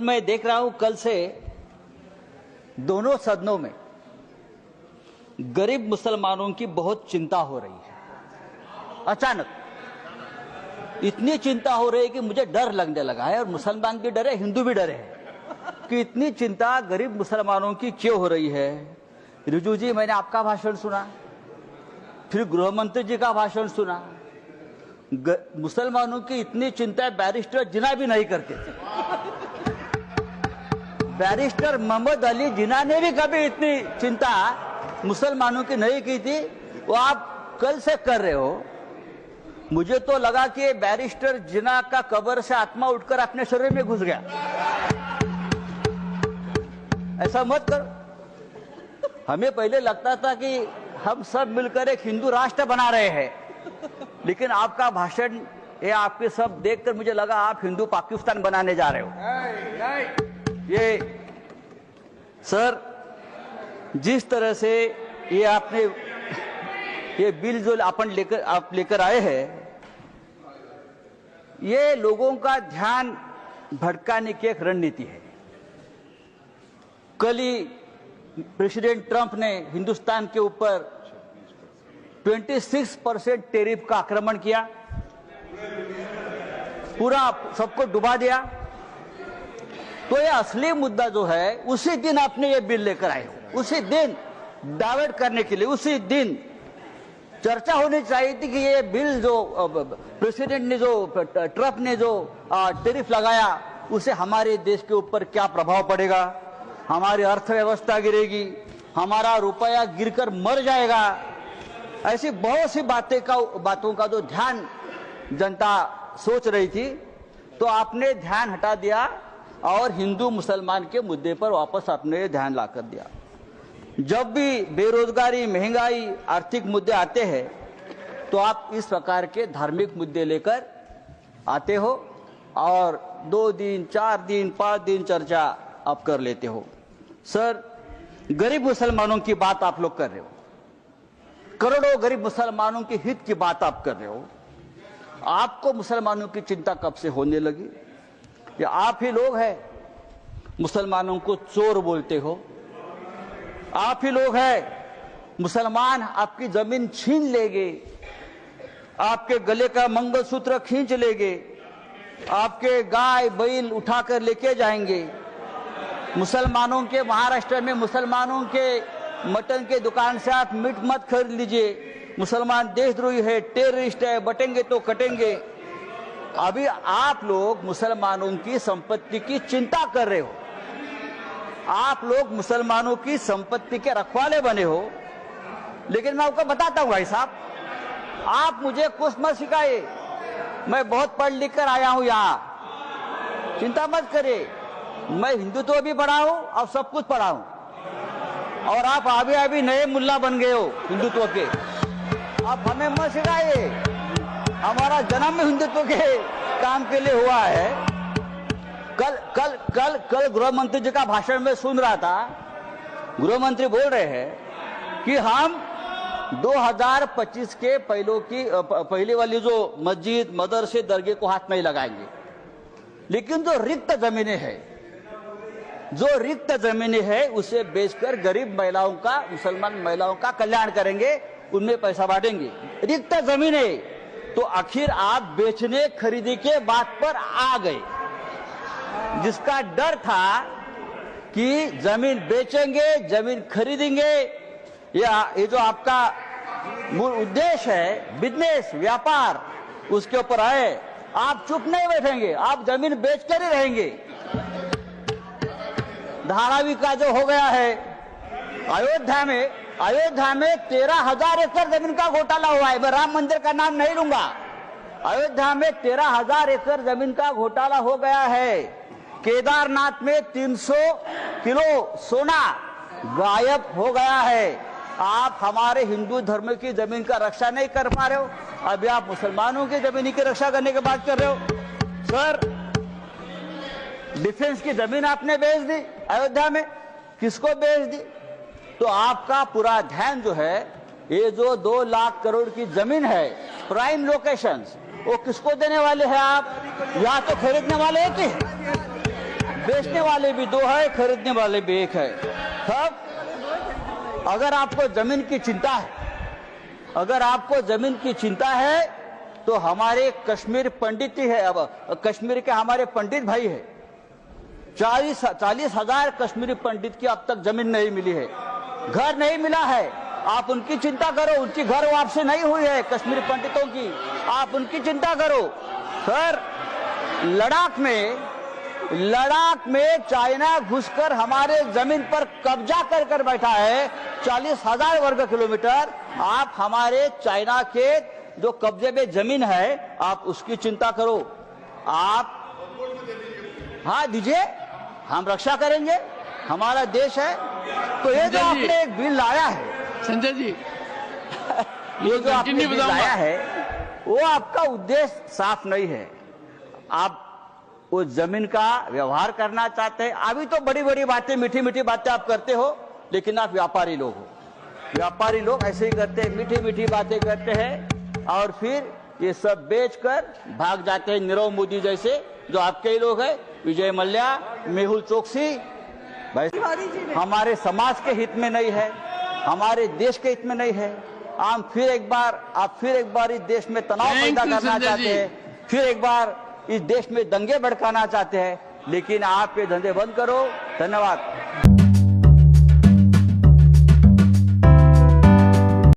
मैं देख रहा हूं कल से दोनों सदनों में गरीब मुसलमानों की बहुत चिंता हो रही है। अचानक इतनी चिंता हो रही है कि मुझे डर लगने लगा है, और मुसलमान भी डरे, हिंदू भी डरे हैं कि इतनी चिंता गरीब मुसलमानों की क्यों हो रही है। रिजू जी, मैंने आपका भाषण सुना, फिर गृह मंत्री जी का भाषण सुना। मुसलमानों की इतनी चिंता बैरिस्टर जिन्ना भी नहीं करते थे। बैरिस्टर मोहम्मद अली जिन्ना ने भी कभी इतनी चिंता मुसलमानों की नहीं की थी, वो आप कल से कर रहे हो। मुझे तो लगा कि बैरिस्टर जिन्ना का कब्र से आत्मा उठकर अपने शरीर में घुस गया। ऐसा मत करो। हमें पहले लगता था कि हम सब मिलकर एक हिंदू राष्ट्र बना रहे हैं, लेकिन आपका भाषण ये आपके सब देखकर मुझे लगा आप हिंदू पाकिस्तान बनाने जा रहे हो। ये सर, जिस तरह से ये आपने ये बिल जो आप लेकर आए हैं, ये लोगों का ध्यान भटकाने की एक रणनीति है। कल ही प्रेसिडेंट ट्रंप ने हिंदुस्तान के ऊपर 26% टैरिफ का आक्रमण किया, पूरा सबको डुबा दिया। तो ये असली मुद्दा जो है, उसी दिन आपने ये बिल लेकर आए हो, उसी दिन डाइवर्ट करने के लिए, उसी दिन चर्चा होनी चाहिए थी कि ये बिल जो प्रेसिडेंट ने, जो ट्रंप ने जो टैरिफ लगाया, उसे हमारे देश के ऊपर क्या प्रभाव पड़ेगा, हमारी अर्थव्यवस्था गिरेगी, हमारा रुपया गिरकर मर जाएगा। ऐसी बहुत सी बातों का जो ध्यान जनता सोच रही थी, तो आपने ध्यान हटा दिया और हिंदू मुसलमान के मुद्दे पर वापस आपने ध्यान लाकर दिया। जब भी बेरोजगारी, महंगाई, आर्थिक मुद्दे आते हैं, तो आप इस प्रकार के धार्मिक मुद्दे लेकर आते हो और 2 दिन, 4 दिन, 5 दिन चर्चा आप कर लेते हो। सर, गरीब मुसलमानों की बात आप लोग कर रहे हो, करोड़ों गरीब मुसलमानों के हित की बात आप कर रहे हो। आपको मुसलमानों की चिंता कब से होने लगी? या आप ही लोग हैं मुसलमानों को चोर बोलते हो? आप ही लोग हैं मुसलमान आपकी जमीन छीन लेंगे, आपके गले का मंगलसूत्र खींच लेंगे, आपके गाय बैल उठाकर लेके जाएंगे। मुसलमानों के, महाराष्ट्र में मुसलमानों के मटन के दुकान से आप मीट मत खरीद लीजिए, मुसलमान देशद्रोही है, टेररिस्ट है, बटेंगे तो कटेंगे। अभी आप लोग मुसलमानों की संपत्ति की चिंता कर रहे हो, आप लोग मुसलमानों की संपत्ति के रखवाले बने हो। लेकिन मैं आपको बताता हूं भाई साहब, आप मुझे कुछ मत सिखाइए, मैं बहुत पढ़ लिख कर आया हूं यहां, चिंता मत करिए। मैं हिंदुत्व भी पढ़ा हूं और सब कुछ पढ़ा हूं, और आप अभी नए मुल्ला बन गए हो हिंदुत्व के। आप हमें मत सिखाइए, हमारा जन्म हिंदुत्व के काम के लिए हुआ है। कल गृह मंत्री जी का भाषण में सुन रहा था, गृह मंत्री बोल रहे हैं कि हम 2025 के पहले वाली जो मस्जिद, मदरसे, दरगाह को हाथ नहीं लगाएंगे, लेकिन जो रिक्त जमीनें हैं उसे बेचकर गरीब महिलाओं का, मुसलमान महिलाओं का कल्याण करेंगे, उनमें पैसा बांटेंगे। रिक्त जमीनें, तो आखिर आप बेचने खरीदी के बात पर आ गए। जिसका डर था कि जमीन बेचेंगे, जमीन खरीदेंगे, या ये जो आपका मूल उद्देश्य है बिजनेस, व्यापार, उसके ऊपर आए, आप चुप नहीं बैठेंगे, आप जमीन बेचकर ही रहेंगे। धारावी का जो हो गया है अयोध्या में 13,000 एकड़ जमीन का घोटाला हुआ है। मैं राम मंदिर का नाम नहीं लूंगा। अयोध्या में 13,000 एकड़ जमीन का घोटाला हो गया है। केदारनाथ में 300 किलो सोना गायब हो गया है। आप हमारे हिंदू धर्म की जमीन का रक्षा नहीं कर पा रहे हो, अभी आप मुसलमानों की जमीन की रक्षा करने की बात कर रहे हो। सर, डिफेंस की जमीन आपने बेच दी अयोध्या में, किसको बेच दी? तो आपका पूरा ध्यान जो है, ये जो 2 लाख करोड़ की जमीन है, प्राइम लोकेशंस, वो किसको देने वाले हैं आप? या तो खरीदने वाले हैं कि बेचने वाले भी दो है, खरीदने वाले भी एक है। तब अगर आपको जमीन की चिंता है, अगर आपको जमीन की चिंता है, तो हमारे कश्मीर पंडित ही है। अब कश्मीर के हमारे पंडित भाई है, 40,000 कश्मीरी पंडित की अब तक जमीन नहीं मिली है, घर नहीं मिला है। आप उनकी चिंता करो, उनकी घर वापसी नहीं हुई है कश्मीरी पंडितों की, आप उनकी चिंता करो। सर, लद्दाख में चाइना घुसकर हमारे जमीन पर कब्जा कर बैठा है, 40,000 वर्ग किलोमीटर। आप हमारे चाइना के जो कब्जे में जमीन है, आप उसकी चिंता करो। आप हाँ दीजिए, हम रक्षा करेंगे, हमारा देश है। तो ये जो आपने एक बिल लाया है संजय जी, ये जो आपने बिल लाया है, वो आपका उद्देश्य साफ नहीं है। आप वो जमीन का व्यवहार करना चाहते हैं। अभी तो बड़ी बड़ी बातें, मीठी मीठी बातें आप करते हो, लेकिन आप व्यापारी लोग हो। व्यापारी लोग ऐसे ही करते हैं, मीठी मीठी बातें करते हैं और फिर ये सब बेचकर भाग जाते हैं। नीरव मोदी जैसे जो आपके ही लोग हैं, विजय मल्ल्या, मेहुल चोकसी, भाई हमारे समाज के हित में नहीं है, हमारे देश के हित में नहीं है। आप फिर एक बार इस देश में तनाव पैदा करना चाहते हैं, फिर एक बार इस देश में दंगे भड़काना चाहते हैं, लेकिन आप ये धंधे बंद करो। धन्यवाद।